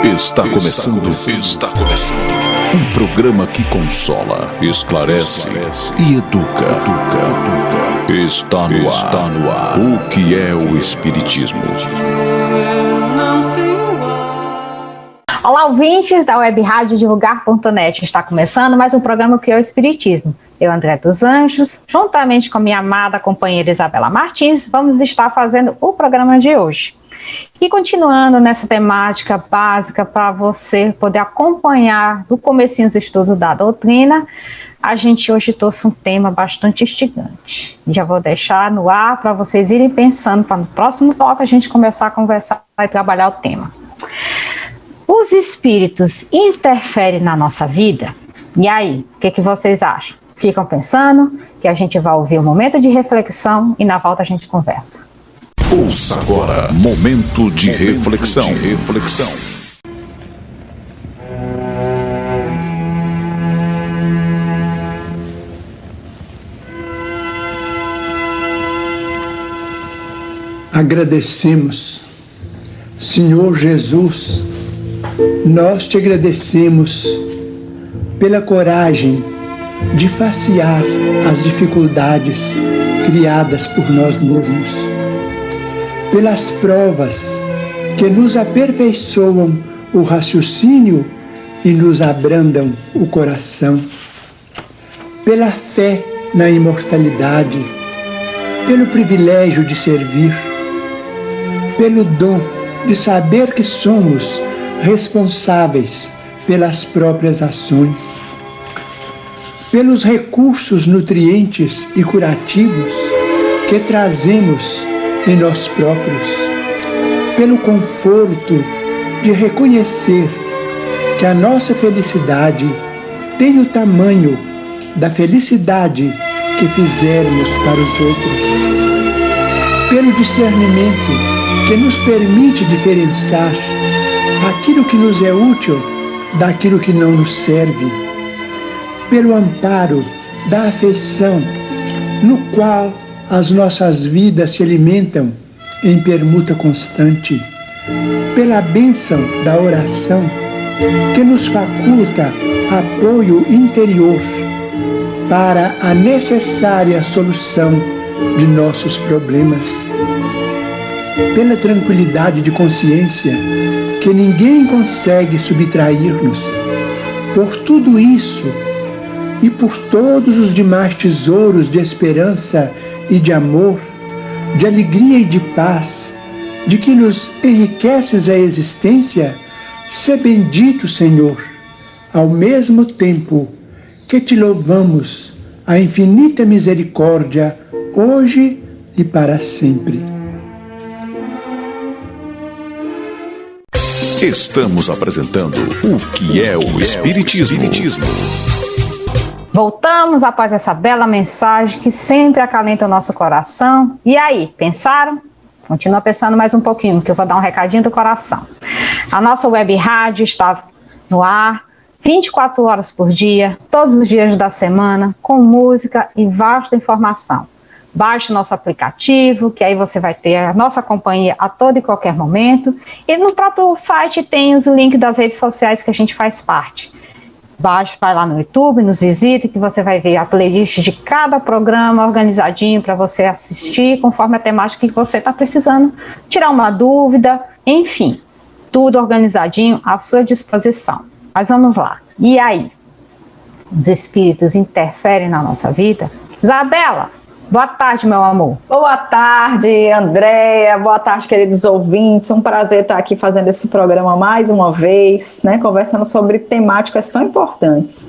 Está começando. Um programa que consola, esclarece e educa. Está no ar. O que é o Espiritismo? Olá, ouvintes da Web Rádio Divulgar.net. Está começando mais um programa que é o Espiritismo. Eu, André dos Anjos, juntamente com minha amada companheira Isabela Martins, vamos estar fazendo o programa de hoje. E continuando nessa temática básica para você poder acompanhar do comecinho os estudos da doutrina, a gente hoje trouxe um tema bastante instigante. Já vou deixar no ar para vocês irem pensando para no próximo bloco a gente começar a conversar e trabalhar o tema. Os espíritos interferem na nossa vida? E aí, o que vocês acham? Ficam pensando que a gente vai ouvir um momento de reflexão e na volta a gente conversa. Ouça agora, momento de reflexão. Agradecemos, Senhor Jesus, nós te agradecemos pela coragem de facear as dificuldades criadas por nós mesmos, pelas provas que nos aperfeiçoam o raciocínio e nos abrandam o coração, pela fé na imortalidade, pelo privilégio de servir, pelo dom de saber que somos responsáveis pelas próprias ações, pelos recursos nutrientes e curativos que trazemos em nós próprios, pelo conforto de reconhecer que a nossa felicidade tem o tamanho da felicidade que fizermos para os outros, pelo discernimento que nos permite diferenciar aquilo que nos é útil daquilo que não nos serve, pelo amparo da afeição no qual as nossas vidas se alimentam em permuta constante, pela bênção da oração que nos faculta apoio interior para a necessária solução de nossos problemas, pela tranquilidade de consciência que ninguém consegue subtrair-nos. Por tudo isso e por todos os demais tesouros de esperança e de amor, de alegria e de paz, de que nos enriqueces a existência, sê bendito, Senhor, ao mesmo tempo que te louvamos a infinita misericórdia, hoje e para sempre. Estamos apresentando o que é o Espiritismo. Voltamos após essa bela mensagem que sempre acalenta o nosso coração. E aí, pensaram? Continua pensando mais um pouquinho, que eu vou dar um recadinho do coração. A nossa web rádio está no ar 24 horas por dia, todos os dias da semana, com música e vasta informação. Baixe o nosso aplicativo, que aí você vai ter a nossa companhia a todo e qualquer momento. E no próprio site tem os links das redes sociais que a gente faz parte. Baixe, vai lá no YouTube, nos visite, que você vai ver a playlist de cada programa organizadinho para você assistir, conforme a temática que você está precisando, tirar uma dúvida, enfim, tudo organizadinho à sua disposição. Mas vamos lá. E aí? Os espíritos interferem na nossa vida? Isabela, boa tarde, meu amor. Boa tarde, Andréia. Boa tarde, queridos ouvintes. Um prazer estar aqui fazendo esse programa mais uma vez, né? Conversando sobre temáticas tão importantes.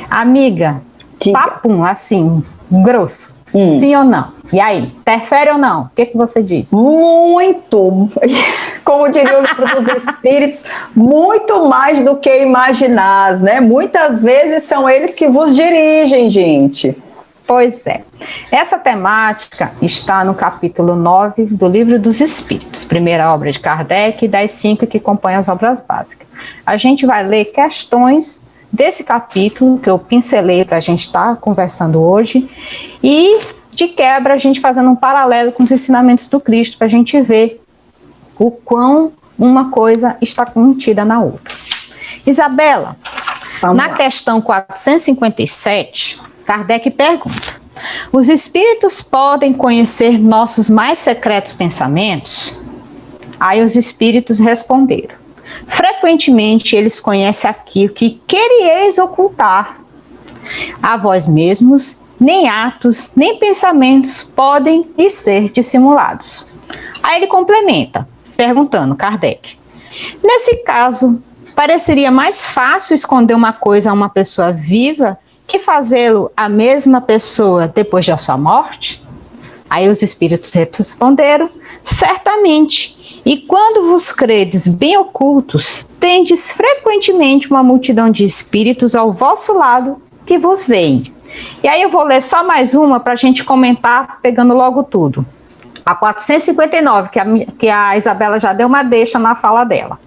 Amiga, Diga. Papum, assim, grosso. Sim ou não? E aí, interfere ou não? O que você diz? Muito. Como diria o livro dos Espíritos, muito mais do que imaginás, né? Muitas vezes são eles que vos dirigem, gente. Pois é. Essa temática está no capítulo 9 do Livro dos Espíritos, primeira obra de Kardec e das 5 que compõem as obras básicas. A gente vai ler questões desse capítulo que eu pincelei para a gente estar conversando hoje e, de quebra, a gente fazendo um paralelo com os ensinamentos do Cristo para a gente ver o quão uma coisa está contida na outra. Isabela, na questão 457, Kardec pergunta: os espíritos podem conhecer nossos mais secretos pensamentos? Aí os espíritos responderam: frequentemente eles conhecem aquilo que querieis ocultar. A vós mesmos, nem atos, nem pensamentos podem lhe ser dissimulados. Aí ele complementa, perguntando, Kardec: nesse caso, pareceria mais fácil esconder uma coisa a uma pessoa viva que fazê-lo à mesma pessoa depois da sua morte? Aí os espíritos responderam: certamente. E quando vos credes bem ocultos, tendes frequentemente uma multidão de espíritos ao vosso lado que vos veem. E aí eu vou ler só mais uma para a gente comentar, pegando logo tudo. A 459, que a Isabela já deu uma deixa na fala dela.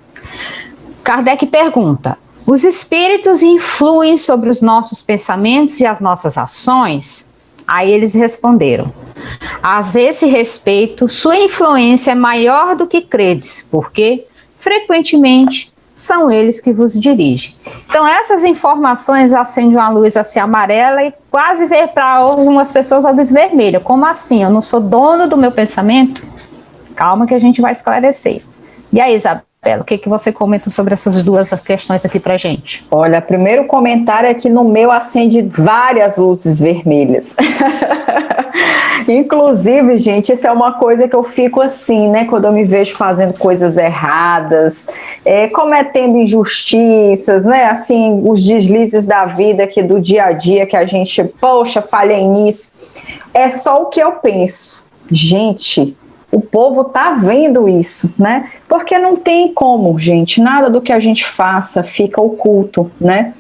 Kardec pergunta: os espíritos influem sobre os nossos pensamentos e as nossas ações? Aí eles responderam: a esse respeito, sua influência é maior do que credes, porque, frequentemente, são eles que vos dirigem. Então, essas informações acendem uma luz assim amarela e quase vê para algumas pessoas a luz vermelha. Como assim? Eu não sou dono do meu pensamento? Calma que a gente vai esclarecer. E aí, Isabela, o que você comenta sobre essas duas questões aqui pra gente? Olha, primeiro comentário é que no meu acende várias luzes vermelhas. Inclusive, gente, isso é uma coisa que eu fico assim, né? Quando eu me vejo fazendo coisas erradas, cometendo injustiças, né? Assim, os deslizes da vida aqui do dia a dia que a gente, poxa, falhei nisso. É só o que eu penso. Gente, o povo tá vendo isso, né? Porque não tem como, gente, nada do que a gente faça fica oculto, né?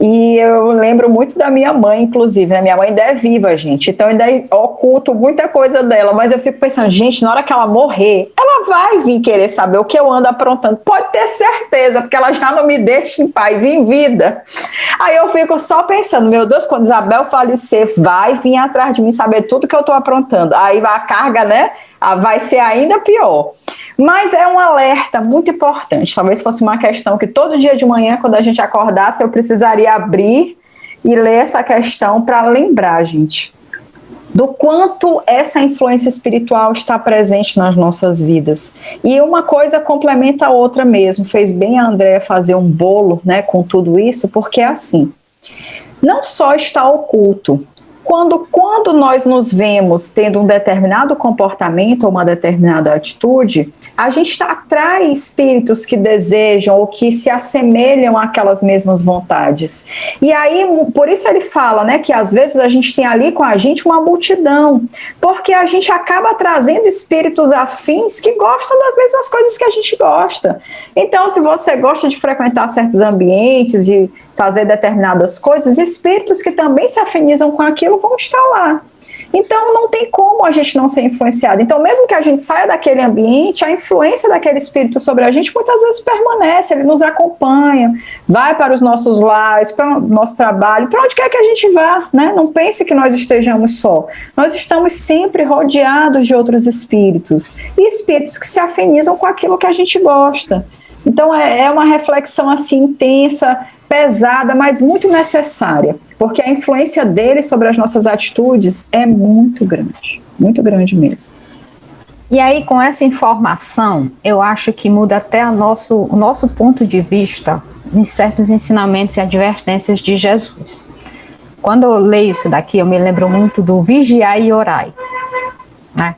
E eu lembro muito da minha mãe, inclusive, né? Minha mãe ainda é viva, gente, então ainda oculto muita coisa dela, mas eu fico pensando, gente, na hora que ela morrer, ela vai vir querer saber o que eu ando aprontando, pode ter certeza, porque ela já não me deixa em paz, em vida. Aí eu fico só pensando, meu Deus, quando Isabel falecer, vai vir atrás de mim saber tudo que eu tô aprontando, aí a carga, né, vai ser ainda pior. Mas é um alerta muito importante. Talvez fosse uma questão que todo dia de manhã, quando a gente acordasse, eu precisaria abrir e ler essa questão para lembrar, gente, do quanto essa influência espiritual está presente nas nossas vidas. E uma coisa complementa a outra mesmo. Fez bem a Andréa fazer um bolo, né, com tudo isso, porque é assim, não só está oculto. Quando nós nos vemos tendo um determinado comportamento ou uma determinada atitude, a gente atrai espíritos que desejam ou que se assemelham àquelas mesmas vontades. E aí, por isso ele fala, né, que às vezes a gente tem ali com a gente uma multidão, porque a gente acaba trazendo espíritos afins que gostam das mesmas coisas que a gente gosta. Então, se você gosta de frequentar certos ambientes e fazer determinadas coisas, espíritos que também se afinizam com aquilo vão estar lá. Então, não tem como a gente não ser influenciado. Então, mesmo que a gente saia daquele ambiente, a influência daquele espírito sobre a gente muitas vezes permanece, ele nos acompanha, vai para os nossos lares, para o nosso trabalho, para onde quer que a gente vá, né? Não pense que nós estejamos só. Nós estamos sempre rodeados de outros espíritos, e espíritos que se afinizam com aquilo que a gente gosta. Então, é uma reflexão assim intensa, pesada, mas muito necessária, porque a influência dele sobre as nossas atitudes é muito grande mesmo. E aí, com essa informação, eu acho que muda até o nosso ponto de vista em certos ensinamentos e advertências de Jesus. Quando eu leio isso daqui, eu me lembro muito do vigiai e orai, né?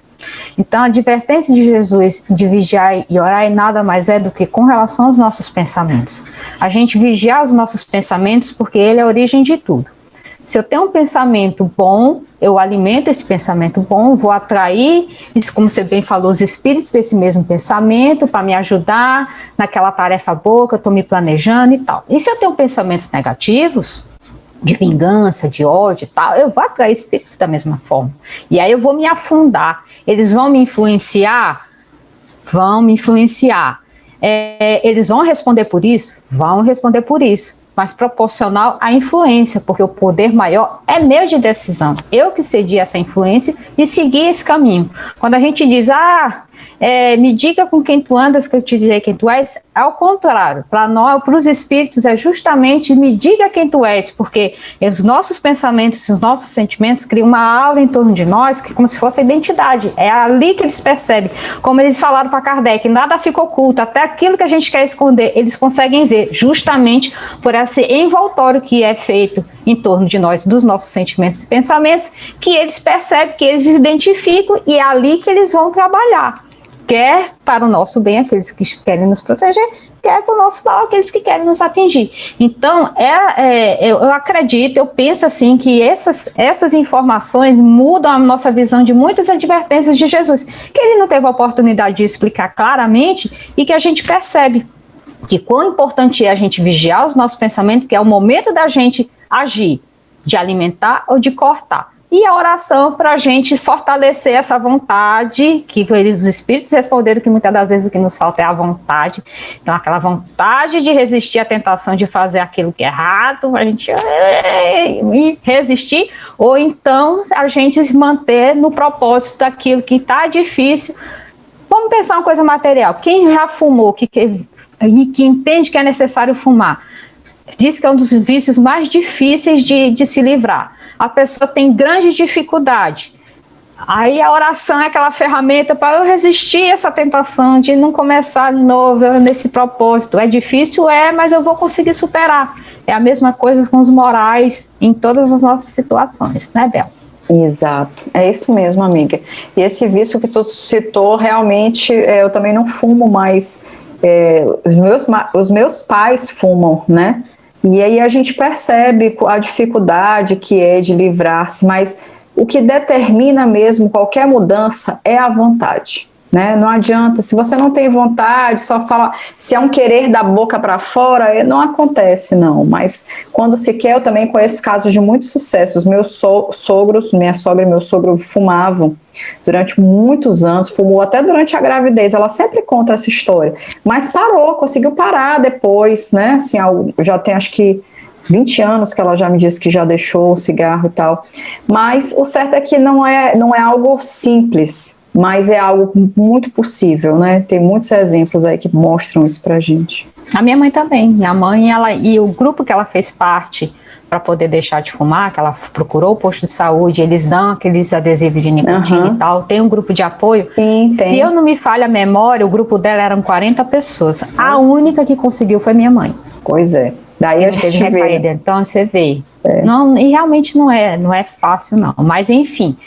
Então, a advertência de Jesus de vigiar e orar nada mais é do que com relação aos nossos pensamentos. A gente vigiar os nossos pensamentos porque ele é a origem de tudo. Se eu tenho um pensamento bom, eu alimento esse pensamento bom, vou atrair, como você bem falou, os espíritos desse mesmo pensamento para me ajudar naquela tarefa boa que eu estou me planejando e tal. E se eu tenho pensamentos negativos, de vingança, de ódio e tal, eu vou atrair espíritos da mesma forma. E aí eu vou me afundar. Eles vão me influenciar? Vão me influenciar. Eles vão responder por isso? Vão responder por isso. Mas proporcional à influência, porque o poder maior é meu de decisão. Eu que cedi essa influência e segui esse caminho. Quando a gente diz, me diga com quem tu andas, que eu te direi quem tu és, ao contrário, para nós, para os espíritos, é justamente me diga quem tu és, porque os nossos pensamentos, os nossos sentimentos criam uma aura em torno de nós, que como se fosse a identidade, é ali que eles percebem, como eles falaram para Kardec, nada fica oculto, até aquilo que a gente quer esconder, eles conseguem ver, justamente por esse envoltório que é feito em torno de nós, dos nossos sentimentos e pensamentos, que eles percebem, que eles identificam, e é ali que eles vão trabalhar, quer para o nosso bem, aqueles que querem nos proteger, quer para o nosso mal, aqueles que querem nos atingir. Então, eu acredito, eu penso assim, que essas informações mudam a nossa visão de muitas advertências de Jesus, que ele não teve a oportunidade de explicar claramente, e que a gente percebe que quão importante é a gente vigiar os nossos pensamentos, que é o momento da gente agir, de alimentar ou de cortar. E a oração para a gente fortalecer essa vontade, que os espíritos responderam que muitas das vezes o que nos falta é a vontade. Então, aquela vontade de resistir à tentação de fazer aquilo que é errado, a gente resistir, ou então a gente manter no propósito daquilo que está difícil. Vamos pensar uma coisa material. Quem já fumou, que entende que é necessário fumar, diz que é um dos vícios mais difíceis de se livrar. A pessoa tem grande dificuldade. Aí a oração é aquela ferramenta para eu resistir a essa tentação de não começar de novo nesse propósito. É difícil, mas eu vou conseguir superar. É a mesma coisa com os morais em todas as nossas situações, né, Bel? Exato, é isso mesmo, amiga. E esse vício que tu citou, realmente, eu também não fumo mais. Os meus pais fumam, né? E aí a gente percebe a dificuldade que é de livrar-se, mas o que determina mesmo qualquer mudança é a vontade, né? Não adianta, se você não tem vontade, só fala, se é um querer da boca para fora, não acontece não, mas quando se quer, eu também conheço casos de muito sucesso. Os meus sogros, minha sogra e meu sogro fumavam durante muitos anos, fumou até durante a gravidez, ela sempre conta essa história, mas parou, conseguiu parar depois, né, assim, já tem acho que 20 anos que ela já me disse que já deixou o cigarro e tal, mas o certo é que não é algo simples, mas é algo muito possível, né, tem muitos exemplos aí que mostram isso pra gente. A minha mãe também, e o grupo que ela fez parte para poder deixar de fumar, que ela procurou o posto de saúde, eles dão aqueles adesivos de nicotina e tal, tem um grupo de apoio. Sim, se eu não me falha a memória, o grupo dela eram 40 pessoas. A única que conseguiu foi minha mãe. Pois é. Daí a gente vê. Então você vê. Não, e realmente não é fácil não, mas enfim,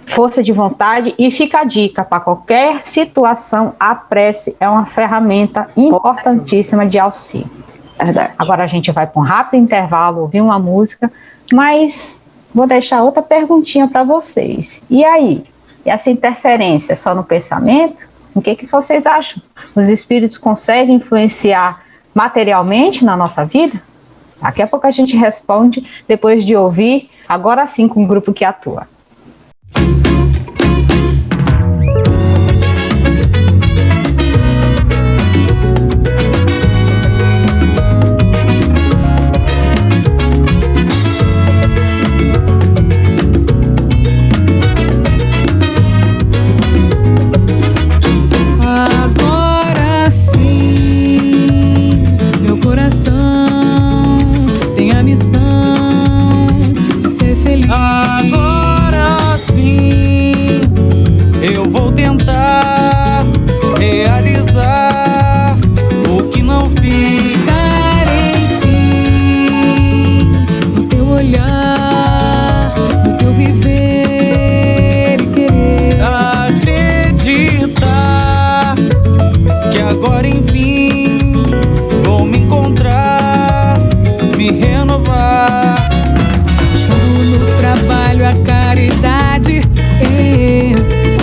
força de vontade. E fica a dica, para qualquer situação, a prece é uma ferramenta importantíssima de auxílio. Verdade. Agora a gente vai para um rápido intervalo, ouvir uma música, mas vou deixar outra perguntinha para vocês. E aí, essa interferência é só no pensamento? O que vocês acham? Os espíritos conseguem influenciar materialmente na nossa vida? Daqui a pouco a gente responde, depois de ouvir, agora sim, com o grupo que atua.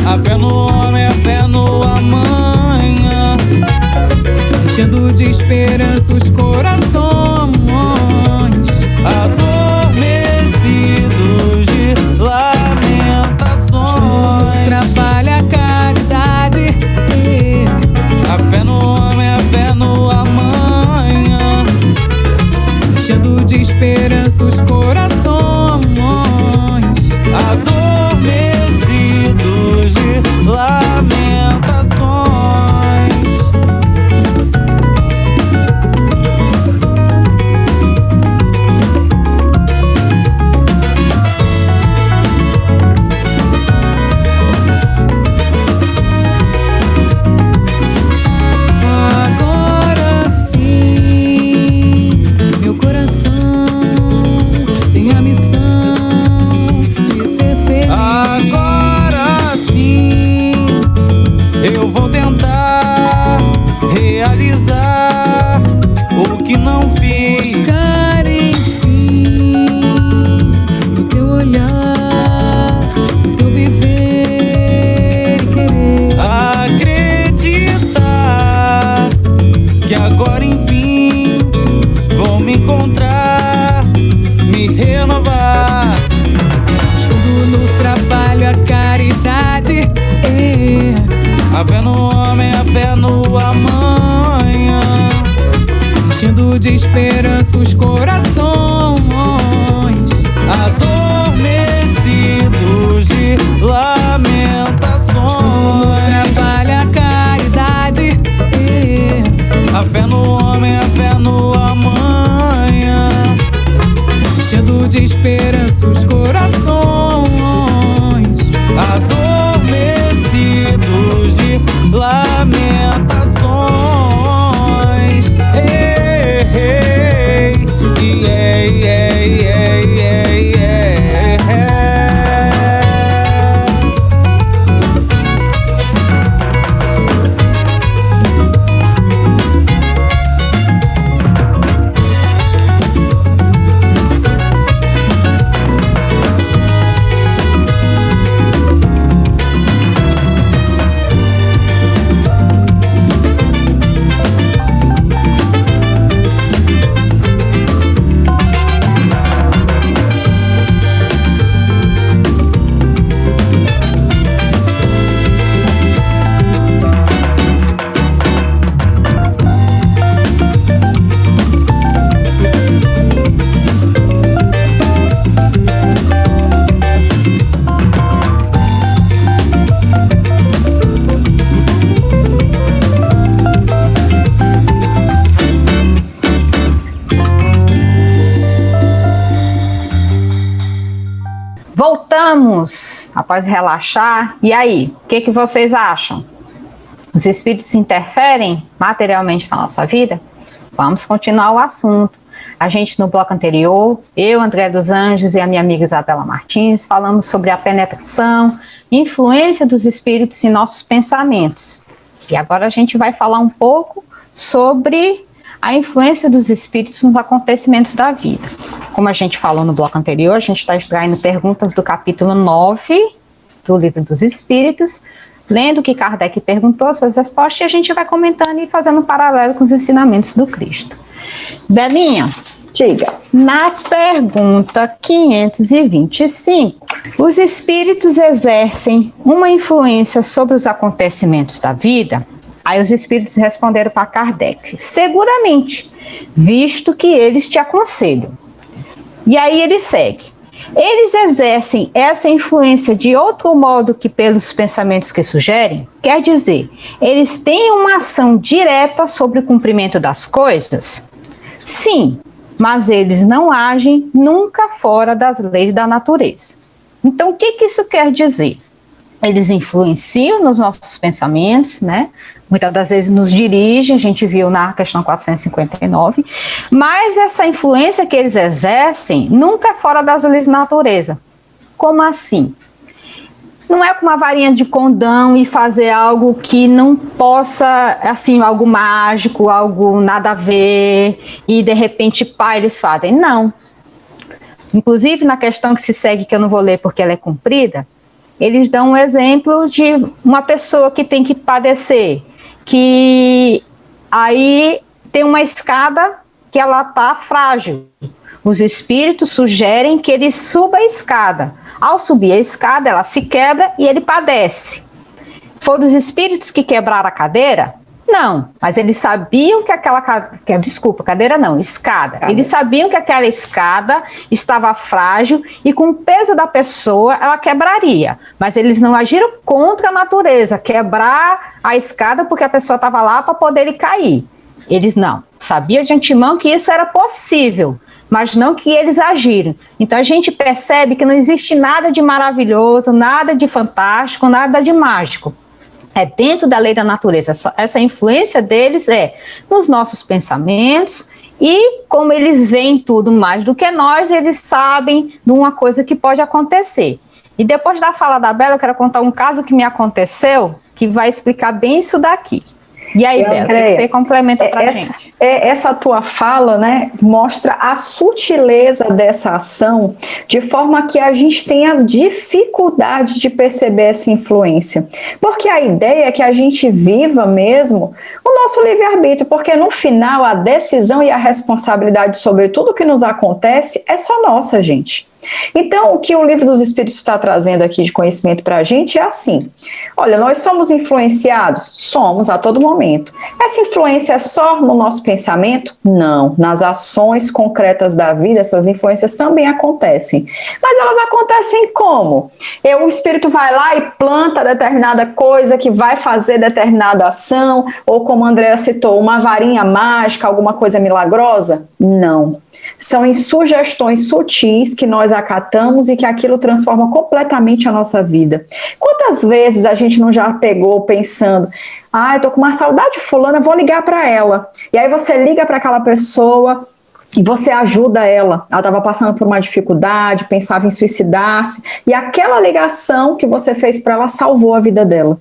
A fé no homem, a fé no amanhã, enchendo de esperança os corações adormecidos de lamentações. Quando trabalha a caridade, a fé no homem, a fé no amanhã, enchendo de esperança os corações adormecidos de lamentações. enchendo de esperança os corações adormecidos de lamentações. Trabalha a caridade, a fé no homem, a fé no amanhã, enchendo de esperança os corações adormecidos de lamentações. Ei, ei, ei, ei, ei, ei, ei, ei. Voltamos após relaxar. E aí, o que vocês acham? Os espíritos interferem materialmente na nossa vida? Vamos continuar o assunto. A gente, no bloco anterior, eu, André dos Anjos e a minha amiga Isabela Martins, falamos sobre a penetração e influência dos espíritos em nossos pensamentos. E agora a gente vai falar um pouco sobre a influência dos espíritos nos acontecimentos da vida. Como a gente falou no bloco anterior, a gente está extraindo perguntas do capítulo 9 do Livro dos Espíritos, lendo o que Kardec perguntou, suas respostas, e a gente vai comentando e fazendo um paralelo com os ensinamentos do Cristo. Belinha, Diga. Na pergunta 525, os espíritos exercem uma influência sobre os acontecimentos da vida? Aí os espíritos responderam para Kardec: seguramente, visto que eles te aconselham. E aí ele segue: eles exercem essa influência de outro modo que pelos pensamentos que sugerem? Quer dizer, eles têm uma ação direta sobre o cumprimento das coisas? Sim, mas eles não agem nunca fora das leis da natureza. Então, o que isso quer dizer? Eles influenciam nos nossos pensamentos, né? Muitas das vezes nos dirigem, a gente viu na questão 459, mas essa influência que eles exercem nunca é fora das leis da natureza. Como assim? Não é com uma varinha de condão e fazer algo que não possa, assim, algo mágico, algo nada a ver, e de repente, pá, eles fazem. Não. Inclusive, na questão que se segue, que eu não vou ler porque ela é comprida, eles dão um exemplo de uma pessoa que tem que padecer, que aí tem uma escada que ela está frágil. Os espíritos sugerem que ele suba a escada. Ao subir a escada, ela se quebra e ele padece. Foram os espíritos que quebraram a cadeira? Não, mas eles sabiam que aquela escada. Eles sabiam que aquela escada estava frágil e com o peso da pessoa ela quebraria. Mas eles não agiram contra a natureza, quebrar a escada porque a pessoa estava lá para poder cair. Eles não, sabiam de antemão que isso era possível, mas não que eles agiram. Então a gente percebe que não existe nada de maravilhoso, nada de fantástico, nada de mágico. É dentro da lei da natureza. Essa influência deles é nos nossos pensamentos, e como eles veem tudo mais do que nós, eles sabem de uma coisa que pode acontecer. E depois da fala da Bela, eu quero contar um caso que me aconteceu, que vai explicar bem isso daqui. E aí, Bela, o que você complementa para a gente? Essa tua fala, né, mostra a sutileza dessa ação, de forma que a gente tenha dificuldade de perceber essa influência. Porque a ideia é que a gente viva mesmo o nosso livre-arbítrio, porque no final a decisão e a responsabilidade sobre tudo que nos acontece é só nossa, gente. Então, o que o Livro dos Espíritos está trazendo aqui de conhecimento para a gente é assim: olha, nós somos influenciados? Somos a todo momento. Essa influência é só no nosso pensamento? Não. Nas ações concretas da vida, essas influências também acontecem. Mas elas acontecem como? O espírito vai lá e planta determinada coisa que vai fazer determinada ação, ou como a Andréa citou, uma varinha mágica, alguma coisa milagrosa? Não. São em sugestões sutis que nós acatamos e que aquilo transforma completamente a nossa vida. Quantas vezes a gente não já pegou pensando, eu tô com uma saudade de fulana, vou ligar para ela. E aí você liga para aquela pessoa e você ajuda ela. Ela estava passando por uma dificuldade, pensava em suicidar-se, e aquela ligação que você fez para ela salvou a vida dela.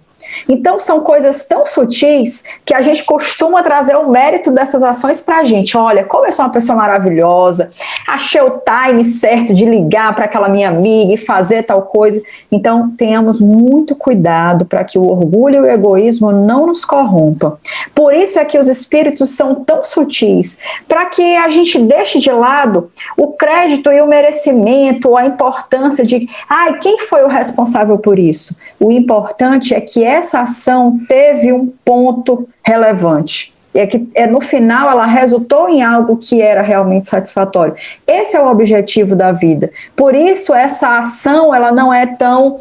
Então são coisas tão sutis que a gente costuma trazer o mérito dessas ações para a gente. Olha, como eu sou uma pessoa maravilhosa, achei o time certo de ligar para aquela minha amiga e fazer tal coisa. Então tenhamos muito cuidado para que o orgulho e o egoísmo não nos corrompam. Por isso é que os espíritos são tão sutis, para que a gente deixe de lado o crédito e o merecimento, ou a importância de quem foi o responsável por isso. O importante é que essa ação teve um ponto relevante. É que no final ela resultou em algo que era realmente satisfatório. Esse é o objetivo da vida. Por isso essa ação ela não é tão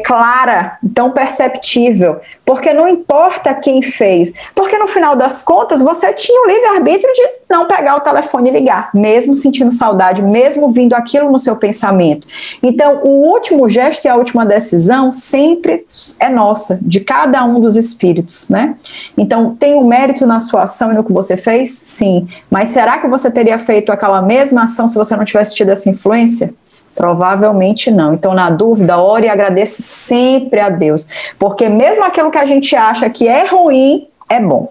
clara, tão perceptível, porque não importa quem fez, porque no final das contas você tinha o livre-arbítrio de não pegar o telefone e ligar, mesmo sentindo saudade, mesmo vindo aquilo no seu pensamento. Então o último gesto e a última decisão sempre é nossa, de cada um dos espíritos, né? Então tem o mérito na sua ação e no que você fez? Sim. Mas será que você teria feito aquela mesma ação se você não tivesse tido essa influência? Provavelmente não. Então, na dúvida, ore e agradeça sempre a Deus. Porque mesmo aquilo que a gente acha que é ruim, é bom.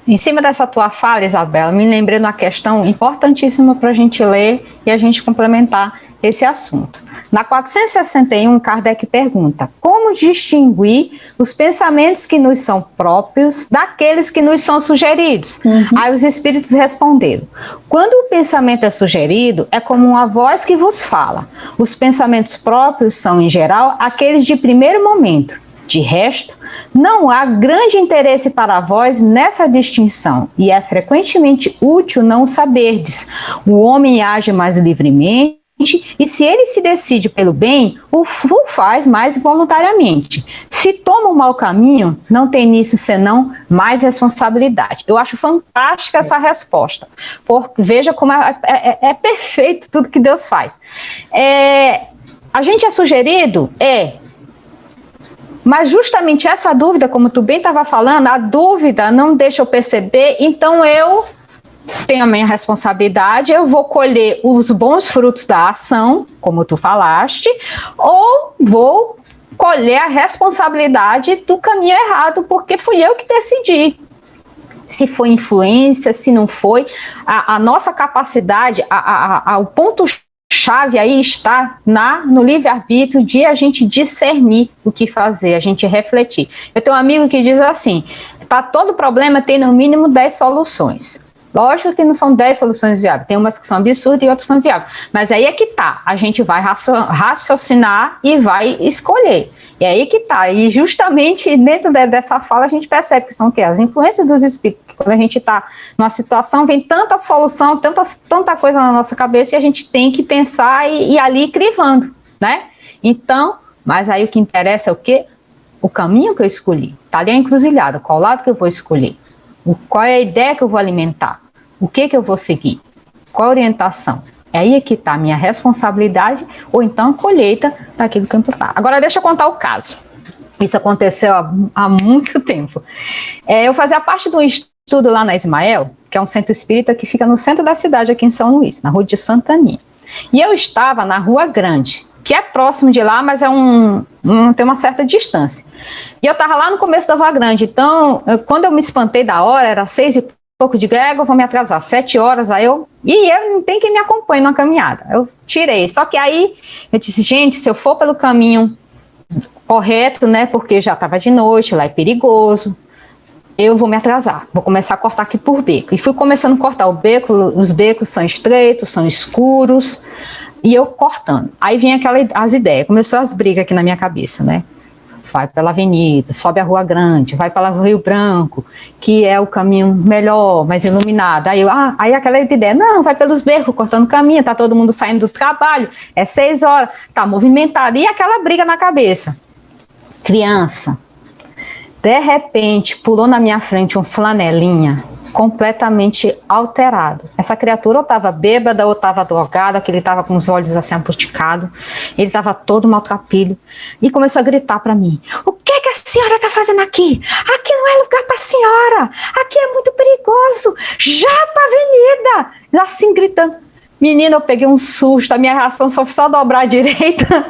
Em cima dessa tua fala, Isabela, me lembrei de uma questão importantíssima para a gente ler e a gente complementar esse assunto. Na 461, Kardec pergunta: como distinguir os pensamentos que nos são próprios daqueles que nos são sugeridos? Aí os espíritos responderam: quando o pensamento é sugerido, é como uma voz que vos fala. Os pensamentos próprios são, em geral, aqueles de primeiro momento. De resto, não há grande interesse para vós nessa distinção, e é frequentemente útil não o saberdes. O homem age mais livremente, e se ele se decide pelo bem, o faz mais voluntariamente. Se toma o mau caminho, não tem nisso senão mais responsabilidade. Eu acho fantástica essa resposta, porque veja como é perfeito tudo que Deus faz. A gente é sugerido? Mas justamente essa dúvida, como tu bem estava falando, a dúvida não deixa eu perceber, então eu tenho a minha responsabilidade, eu vou colher os bons frutos da ação, como tu falaste, ou vou colher a responsabilidade do caminho errado, porque fui eu que decidi. Se foi influência, se não foi, a nossa capacidade, o ponto-chave aí está no livre-arbítrio de a gente discernir o que fazer, a gente refletir. Eu tenho um amigo que diz assim: para todo problema tem no mínimo 10 soluções. Lógico que não são 10 soluções viáveis, tem umas que são absurdas e outras são viáveis. Mas aí é que tá, a gente vai raciocinar e vai escolher. E aí que tá, e justamente dentro dessa fala a gente percebe que são o quê? As influências dos espíritos. Quando a gente tá numa situação, vem tanta solução, tanta coisa na nossa cabeça e a gente tem que pensar e ali crivando, né? Então, mas aí o que interessa é o quê? O caminho que eu escolhi. Tá ali a encruzilhada, qual lado que eu vou escolher? Qual é a ideia que eu vou alimentar? O que eu vou seguir? Qual a orientação? É aí que está a minha responsabilidade, ou então a colheita daquilo que eu estou. Agora deixa eu contar o caso. Isso aconteceu há muito tempo. Eu fazia parte de um estudo lá na Ismael, que é um centro espírita que fica no centro da cidade, aqui em São Luís, na rua de Santaninha. E eu estava na Rua Grande, que é próximo de lá, mas tem uma certa distância. E eu estava lá no começo da Rua Grande, então, quando eu me espantei da hora, era 6 e pouco, de eu vou me atrasar, 7 horas, eu não tem quem me acompanhe na caminhada. Eu tirei, só que aí eu disse, gente, se eu for pelo caminho correto, né, porque já estava de noite, lá é perigoso, eu vou me atrasar, vou começar a cortar aqui por beco. E fui começando a cortar o beco, os becos são estreitos, são escuros, e eu cortando. Aí vinha as ideias, começou as brigas aqui na minha cabeça, né? Vai pela avenida, sobe a Rua Grande, vai para o Rio Branco, que é o caminho melhor, mais iluminado. Aí aquela ideia, não, vai pelos becos, cortando o caminho, tá todo mundo saindo do trabalho, é 6 horas, tá movimentado, e aquela briga na cabeça. Criança, de repente, pulou na minha frente um flanelinha, completamente alterado. Essa criatura ou estava bêbada ou estava drogada, que ele estava com os olhos assim amputicados, ele estava todo maltrapilho e começou a gritar para mim: o que a senhora está fazendo aqui? Aqui não é lugar para a senhora, aqui é muito perigoso, já para a avenida, assim gritando. Menina, eu peguei um susto, a minha reação só foi só dobrar à direita.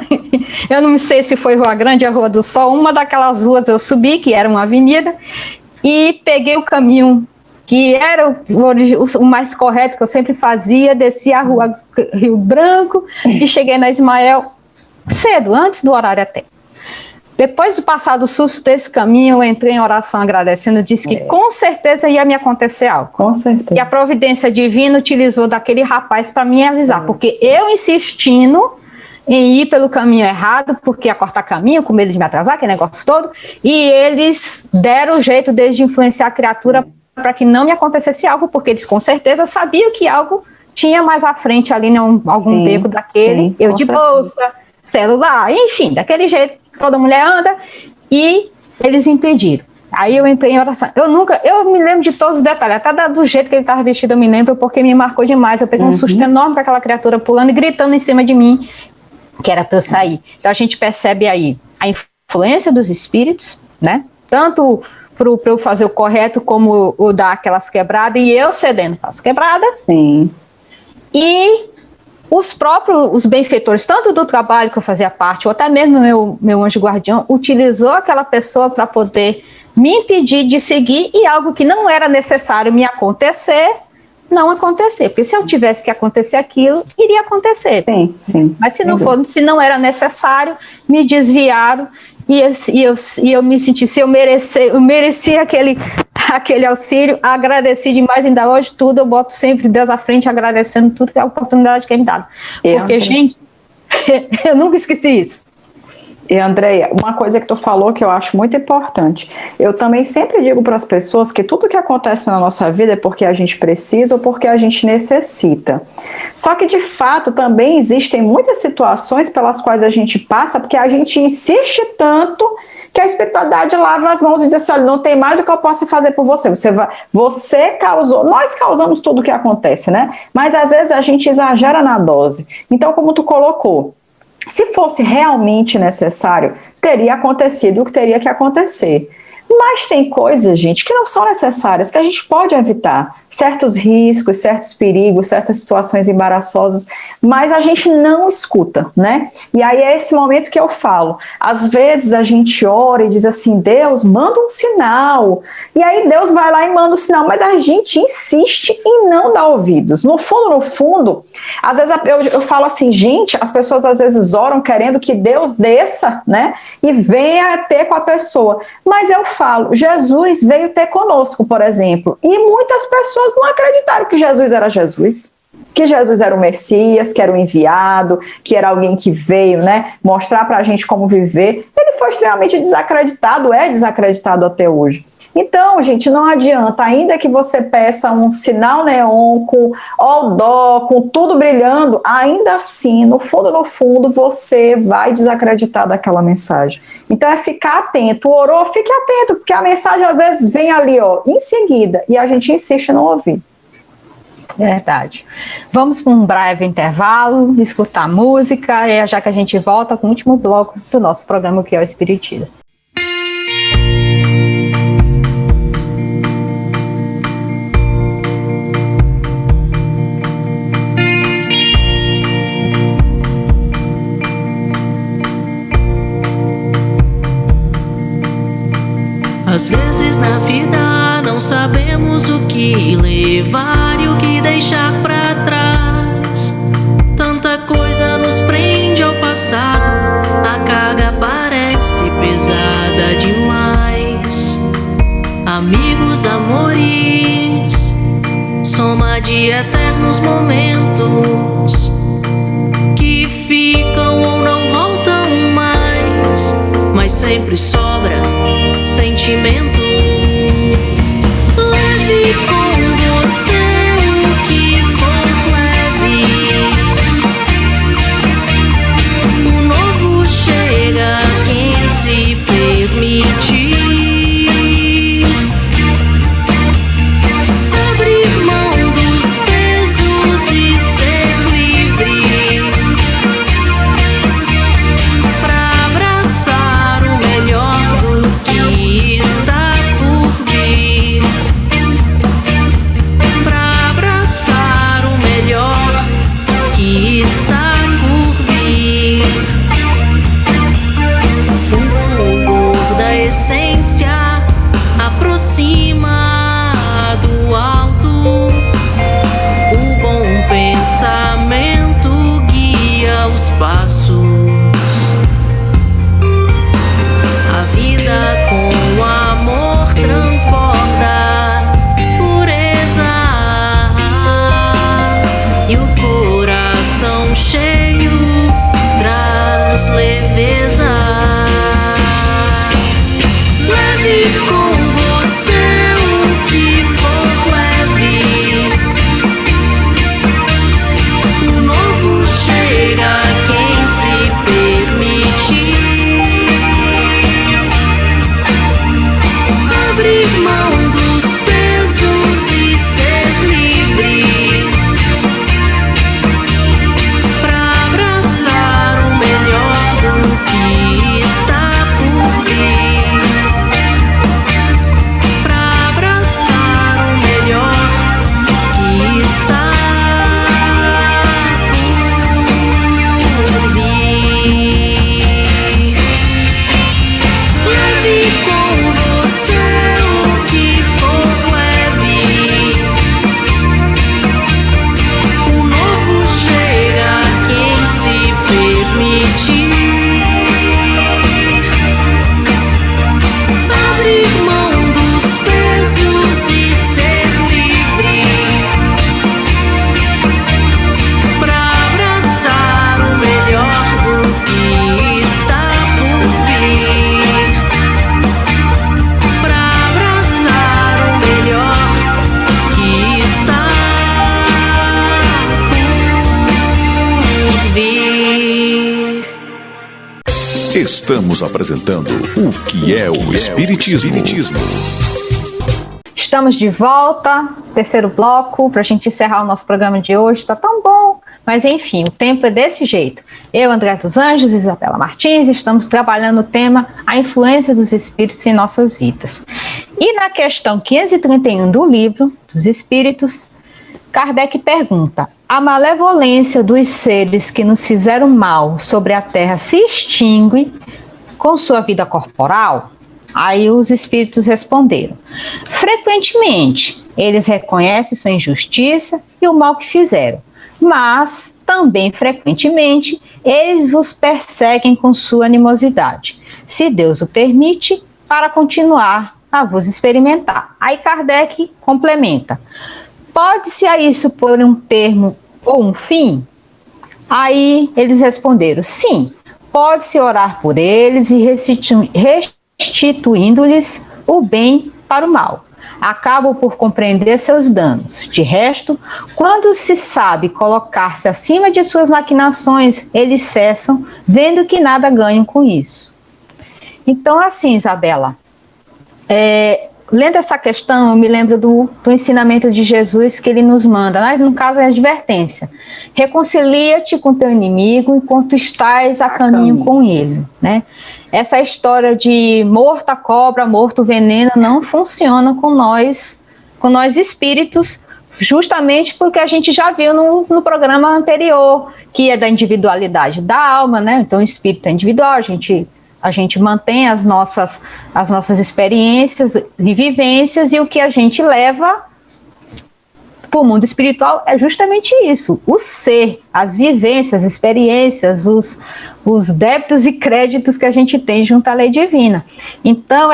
Eu não sei se foi Rua Grande ou Rua do Sol, uma daquelas ruas eu subi, que era uma avenida, e peguei o caminho que era o mais correto que eu sempre fazia, desci a Rua Rio Branco e cheguei na Ismael cedo, antes do horário até. Depois de passar do susto desse caminho, eu entrei em oração agradecendo, disse que com certeza ia me acontecer algo. Com certeza. E a providência divina utilizou daquele rapaz para me avisar, porque eu insistindo em ir pelo caminho errado, porque ia cortar caminho, com medo de me atrasar, aquele negócio todo, e eles deram o jeito deles de influenciar a criatura para que não me acontecesse algo, porque eles com certeza sabiam que algo tinha mais à frente ali, algum beco daquele, eu de bolsa, celular, enfim, daquele jeito que toda mulher anda, e eles impediram. Aí eu entrei em oração. Eu me lembro de todos os detalhes, até do jeito que ele estava vestido eu me lembro, porque me marcou demais. Eu peguei um susto enorme com aquela criatura pulando e gritando em cima de mim, que era para eu sair. Então a gente percebe aí a influência dos espíritos, né? Tanto para eu fazer o correto, como o dar aquelas quebradas, e eu cedendo para as quebradas. Sim. E os benfeitores, tanto do trabalho que eu fazia parte, ou até mesmo meu anjo guardião, utilizou aquela pessoa para poder me impedir de seguir, e algo que não era necessário me acontecer, não acontecer. Porque se eu tivesse que acontecer aquilo, iria acontecer. Sim, sim. Mas se não era necessário, me desviaram, e eu me senti, se eu merecia aquele auxílio, agradeci demais, ainda hoje tudo, eu boto sempre Deus à frente, agradecendo tudo que é a oportunidade que ele me dá. Porque, gente, eu nunca esqueci isso. E, Andréia, uma coisa que tu falou que eu acho muito importante, eu também sempre digo para as pessoas que tudo que acontece na nossa vida é porque a gente precisa ou porque a gente necessita. Só que, de fato, também existem muitas situações pelas quais a gente passa porque a gente insiste tanto que a espiritualidade lava as mãos e diz assim: olha, não tem mais o que eu possa fazer por você. Você causou, nós causamos tudo o que acontece, né? Mas às vezes a gente exagera na dose. Então, como tu colocou, se fosse realmente necessário, teria acontecido o que teria que acontecer. Mas tem coisas, gente, que não são necessárias, que a gente pode evitar. Certos riscos, certos perigos, certas situações embaraçosas, mas a gente não escuta, né? E aí é esse momento que eu falo. Às vezes a gente ora e diz assim: Deus, manda um sinal. E aí Deus vai lá e manda um sinal, mas a gente insiste em não dar ouvidos. No fundo, às vezes eu falo assim, gente, as pessoas às vezes oram querendo que Deus desça, né? E venha ter com a pessoa. Mas eu falo, Jesus veio ter conosco, por exemplo, e muitas pessoas não acreditaram que Jesus era Jesus, que Jesus era o Messias, que era o enviado, que era alguém que veio, né, mostrar pra gente como viver. Ele foi extremamente desacreditado, é desacreditado até hoje. Então, gente, não adianta, ainda que você peça um sinal neon com odó, com tudo brilhando, ainda assim, no fundo, você vai desacreditar daquela mensagem. Então, é ficar atento. Orou, fique atento, porque a mensagem às vezes vem ali, ó, em seguida, e a gente insiste em não ouvir. Verdade. Vamos para um breve intervalo, escutar música, e já que a gente volta com o último bloco do nosso programa, que é o Espiritismo. Às vezes na vida não sabemos o que levar e o que deixar pra trás. Tanta coisa nos prende ao passado, a carga parece pesada demais. A amigos, amores, soma de eternos momentos que ficam ou não voltam mais, mas sempre sobra sentimento. Leve com você o que for leve. O novo chega a quem se permitir. Abrir mão dos pesos e ser livre pra abraçar o melhor do que está por vir. Pra abraçar o melhor que está por vir. O fulgor da essência aproxima do alto. O bom pensamento guia os passos. A vida com amor transborda pureza e o coração cheio traz leveza. Leve com você o que for leve. O novo chega a quem se permitir. Abrir mão dos pesos e ser livre pra abraçar o melhor do que está por vir. Pra abraçar o melhor que está por vir. Leve com você o que for leve. O novo chega a quem se permitir. Abrir mão dos pesos e ser livre pra abraçar o melhor do que está por vir. Pra abraçar o melhor que está por vir. Estamos apresentando o que é o Espiritismo. Estamos de volta, terceiro bloco, para a gente encerrar o nosso programa de hoje. Está tão bom, mas enfim, o tempo é desse jeito. Eu, André dos Anjos e Isabela Martins, estamos trabalhando o tema a influência dos espíritos em nossas vidas. E na questão 531 do livro dos Espíritos, Kardec pergunta: a malevolência dos seres que nos fizeram mal sobre a Terra se extingue com sua vida corporal? Aí os espíritos responderam: frequentemente, eles reconhecem sua injustiça e o mal que fizeram, mas também frequentemente eles vos perseguem com sua animosidade, se Deus o permite, para continuar a vos experimentar. Aí Kardec complementa: pode-se a isso pôr um termo ou um fim? Aí eles responderam: sim, pode-se orar por eles e restituindo-lhes o bem para o mal. Acabam por compreender seus danos. De resto, quando se sabe colocar-se acima de suas maquinações, eles cessam, vendo que nada ganham com isso. Então, assim, Isabela, lendo essa questão, eu me lembro do ensinamento de Jesus que ele nos manda, né? No caso é a advertência: reconcilia-te com teu inimigo enquanto estás a caminho com ele, né? Essa história de morta cobra, morto veneno não funciona com nós espíritos, justamente porque a gente já viu no programa anterior, que é da individualidade da alma, né? Então o espírito é individual, a gente mantém as nossas experiências e vivências, e o que a gente leva para o mundo espiritual é justamente isso, o ser, as vivências, as experiências, os débitos e créditos que a gente tem junto à lei divina. Então,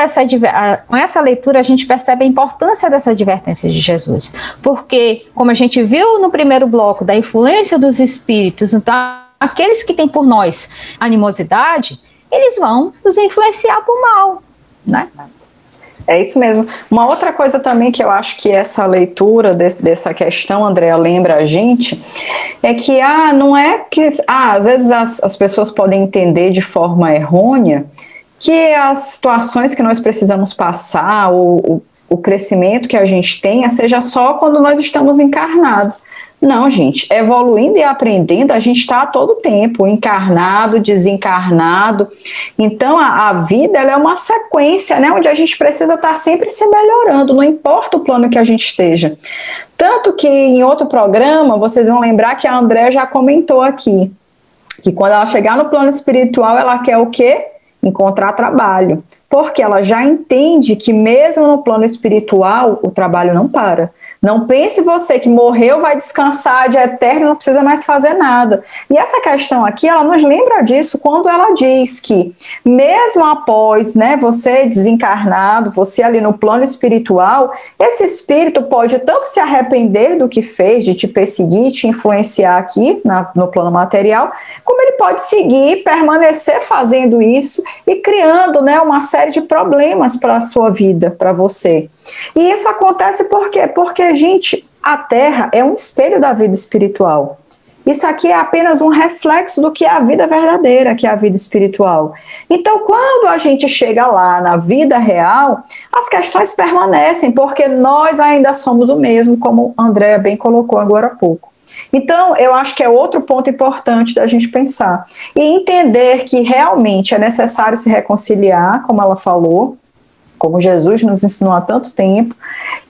com essa leitura, a gente percebe a importância dessa advertência de Jesus, porque, como a gente viu no primeiro bloco, da influência dos espíritos, então, aqueles que têm por nós animosidade, eles vão nos influenciar por mal, né? É isso mesmo. Uma outra coisa também que eu acho que essa leitura dessa questão, Andréa, lembra a gente, é que, não é que, às vezes as pessoas podem entender de forma errônea que as situações que nós precisamos passar, o crescimento que a gente tenha, seja só quando nós estamos encarnados. Não, gente, evoluindo e aprendendo, a gente está a todo tempo, encarnado, desencarnado. Então, a vida ela é uma sequência, né, onde a gente precisa estar sempre se melhorando, não importa o plano que a gente esteja. Tanto que em outro programa, vocês vão lembrar que a Andréa já comentou aqui, que quando ela chegar no plano espiritual, ela quer o quê? Encontrar trabalho. Porque ela já entende que mesmo no plano espiritual, o trabalho não para. Não pense você que morreu, vai descansar de eterno, não precisa mais fazer nada. E essa questão aqui, ela nos lembra disso quando ela diz que mesmo após, né, você desencarnado, você ali no plano espiritual, esse espírito pode tanto se arrepender do que fez, de te perseguir, te influenciar aqui no plano material, como ele pode seguir, permanecer fazendo isso e criando, né, uma série de problemas para a sua vida, para você. E isso acontece por quê? Porque, gente, a Terra é um espelho da vida espiritual. Isso aqui é apenas um reflexo do que é a vida verdadeira, que é a vida espiritual. Então, quando a gente chega lá na vida real, as questões permanecem, porque nós ainda somos o mesmo, como a Andréa bem colocou agora há pouco. Então, eu acho que é outro ponto importante da gente pensar. E entender que realmente é necessário se reconciliar, como ela falou, como Jesus nos ensinou há tanto tempo,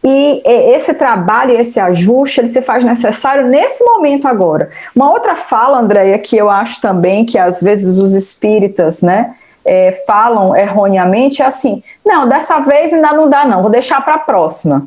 e esse trabalho, esse ajuste, ele se faz necessário nesse momento agora. Uma outra fala, Andréia, que eu acho também que às vezes os espíritas, né, falam erroneamente, é assim, não, dessa vez ainda não dá não, vou deixar para a próxima.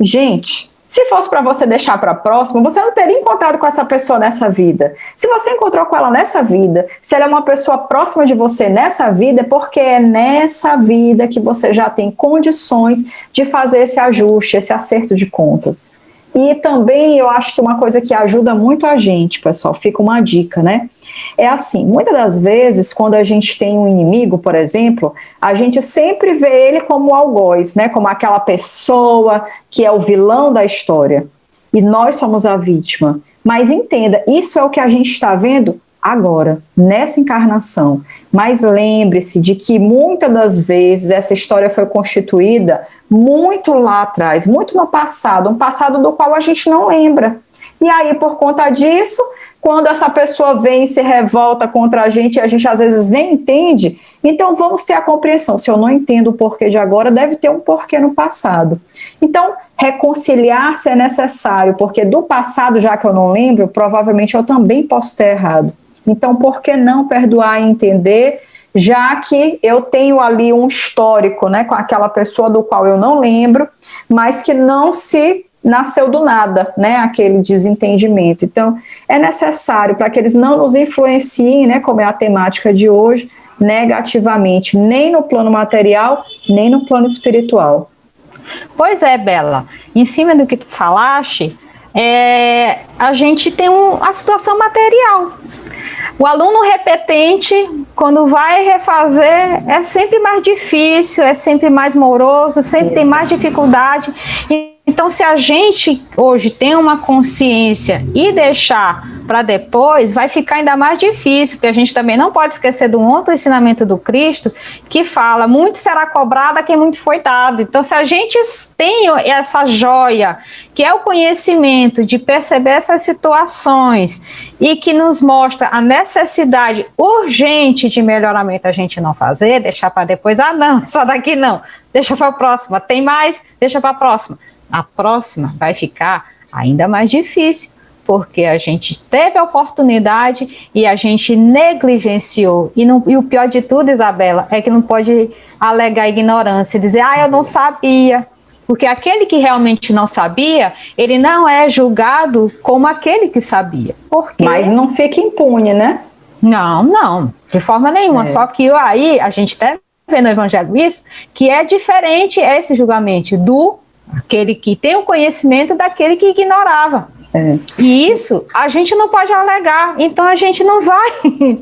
Gente, se fosse para você deixar para a próxima, você não teria encontrado com essa pessoa nessa vida. Se você encontrou com ela nessa vida, se ela é uma pessoa próxima de você nessa vida, é porque é nessa vida que você já tem condições de fazer esse ajuste, esse acerto de contas. E também eu acho que uma coisa que ajuda muito a gente, pessoal, fica uma dica, né? É assim, muitas das vezes, quando a gente tem um inimigo, por exemplo, a gente sempre vê ele como o algoz, né? Como aquela pessoa que é o vilão da história. E nós somos a vítima. Mas entenda, isso é o que a gente está vendo agora, nessa encarnação. Mas lembre-se de que muitas das vezes essa história foi constituída muito lá atrás, muito no passado, um passado do qual a gente não lembra. E aí, por conta disso, quando essa pessoa vem e se revolta contra a gente às vezes nem entende, então vamos ter a compreensão. Se eu não entendo o porquê de agora, deve ter um porquê no passado. Então, reconciliar-se é necessário, porque do passado, já que eu não lembro, provavelmente eu também posso ter errado. Então, por que não perdoar e entender, já que eu tenho ali um histórico, né, com aquela pessoa do qual eu não lembro, mas que não se nasceu do nada, né, aquele desentendimento. Então, é necessário para que eles não nos influenciem, né, como é a temática de hoje, negativamente, nem no plano material, nem no plano espiritual. Pois é, Bela, em cima do que tu falaste, a gente tem a situação material. O aluno repetente, quando vai refazer, é sempre mais difícil, é sempre mais moroso, sempre tem mais dificuldade. Então, se a gente hoje tem uma consciência e deixar para depois, vai ficar ainda mais difícil, porque a gente também não pode esquecer do outro ensinamento do Cristo, que fala, muito será cobrado a quem muito foi dado. Então, se a gente tem essa joia, que é o conhecimento de perceber essas situações, e que nos mostra a necessidade urgente de melhoramento, a gente não fazer, deixar para depois, não, só daqui não, deixa para a próxima, tem mais, deixa para a próxima. A próxima vai ficar ainda mais difícil, porque a gente teve a oportunidade e a gente negligenciou. E o pior de tudo, Isabela, é que não pode alegar ignorância, dizer, eu não sabia. Porque aquele que realmente não sabia, ele não é julgado como aquele que sabia. Mas não fica impune, né? Não, de forma nenhuma. Só que aí a gente até vê no Evangelho isso, que é diferente esse julgamento do aquele que tem o conhecimento daquele que ignorava. E isso a gente não pode alegar, então a gente não vai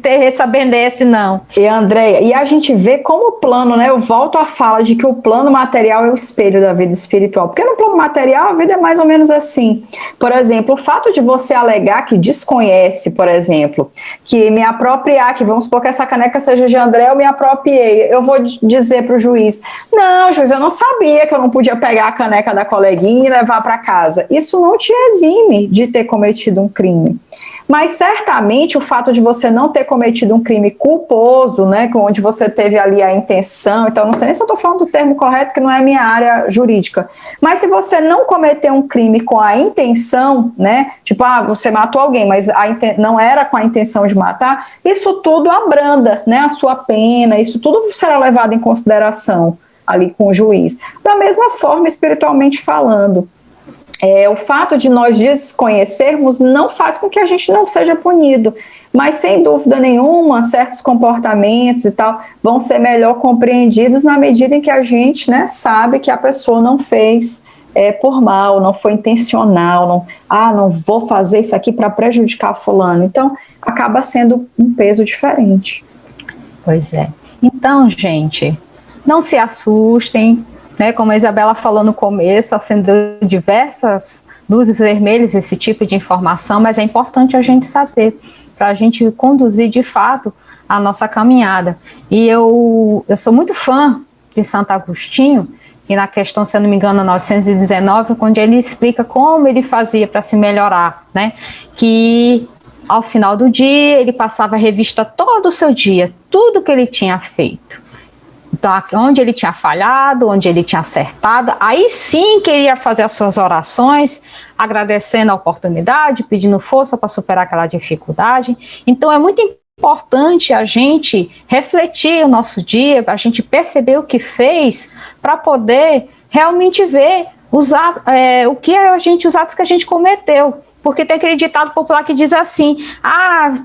ter essa benesse, não. E Andréia, e a gente vê como o plano, né? Eu volto à fala de que o plano material é o espelho da vida espiritual, porque no plano material a vida é mais ou menos assim. Por exemplo, o fato de você alegar que desconhece, por exemplo, que me apropriar, que vamos supor que essa caneca seja de André, eu me apropriei, eu vou dizer para o juiz, não, juiz, eu não sabia que eu não podia pegar a caneca da coleguinha e levar para casa. Isso não te exime de ter cometido um crime. Mas certamente o fato de você não ter cometido um crime culposo, né, onde você teve ali a intenção, então não sei nem se eu estou falando do termo correto, que não é a minha área jurídica, mas se você não cometer um crime com a intenção, né, tipo, você matou alguém, mas não era com a intenção de matar, isso tudo abranda, né, a sua pena, isso tudo será levado em consideração ali com o juiz. Da mesma forma, espiritualmente falando, o fato de nós desconhecermos não faz com que a gente não seja punido, mas sem dúvida nenhuma, certos comportamentos e tal vão ser melhor compreendidos na medida em que a gente, né, sabe que a pessoa não fez por mal, não foi intencional, não vou fazer isso aqui para prejudicar fulano. Então, acaba sendo um peso diferente. Pois é. Então, gente, não se assustem, né, como a Isabela falou no começo, acendeu diversas luzes vermelhas esse tipo de informação, mas é importante a gente saber, para a gente conduzir de fato a nossa caminhada. E eu sou muito fã de Santo Agostinho, e na questão, se eu não me engano, 919, onde ele explica como ele fazia para se melhorar, né, que ao final do dia ele passava a revista todo o seu dia, tudo que ele tinha feito. Então, onde ele tinha falhado, onde ele tinha acertado, aí sim que ele ia fazer as suas orações, agradecendo a oportunidade, pedindo força para superar aquela dificuldade. Então, é muito importante a gente refletir o nosso dia, a gente perceber o que fez, para poder realmente ver os atos que a gente cometeu. Porque tem aquele ditado popular que diz assim,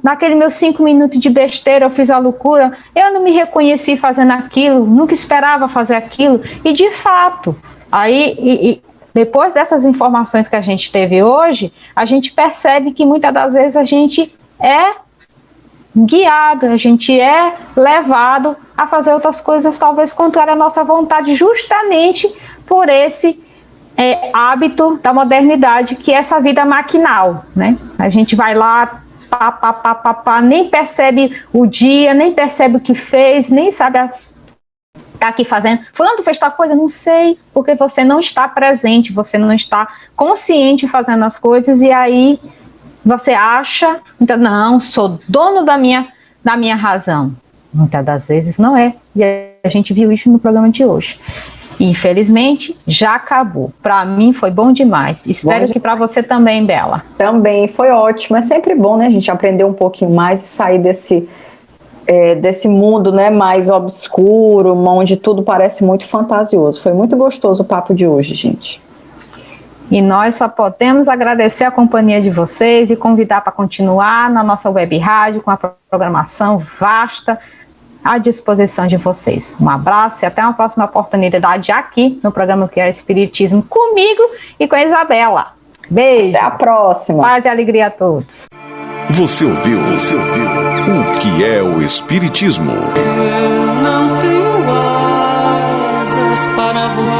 naquele meus 5 minutos de besteira eu fiz a loucura, eu não me reconheci fazendo aquilo, nunca esperava fazer aquilo, e de fato, aí depois dessas informações que a gente teve hoje, a gente percebe que muitas das vezes a gente é guiado, a gente é levado a fazer outras coisas talvez contrárias à nossa vontade, justamente por esse hábito da modernidade, que é essa vida maquinal, né? A gente vai lá, nem percebe o dia, nem percebe o que fez, nem sabe tá aqui fazendo. Fulano fez tal coisa? Não sei, porque você não está presente, você não está consciente fazendo as coisas, e aí você acha, então, não, sou dono da minha razão. Muitas das vezes não é, e a gente viu isso no programa de hoje. Infelizmente, já acabou. Para mim foi bom demais. Espero que para você também, Bela. Também, foi ótimo. É sempre bom, né, a gente aprender um pouquinho mais e sair desse mundo, né, mais obscuro, onde tudo parece muito fantasioso. Foi muito gostoso o papo de hoje, gente. E nós só podemos agradecer a companhia de vocês e convidar para continuar na nossa web rádio com a programação vasta à disposição de vocês. Um abraço e até uma próxima oportunidade aqui no programa Que é Espiritismo, comigo e com a Isabela. Beijo. Até a próxima. Paz e alegria a todos. Você ouviu o que é o Espiritismo? Eu não tenho asas para voar.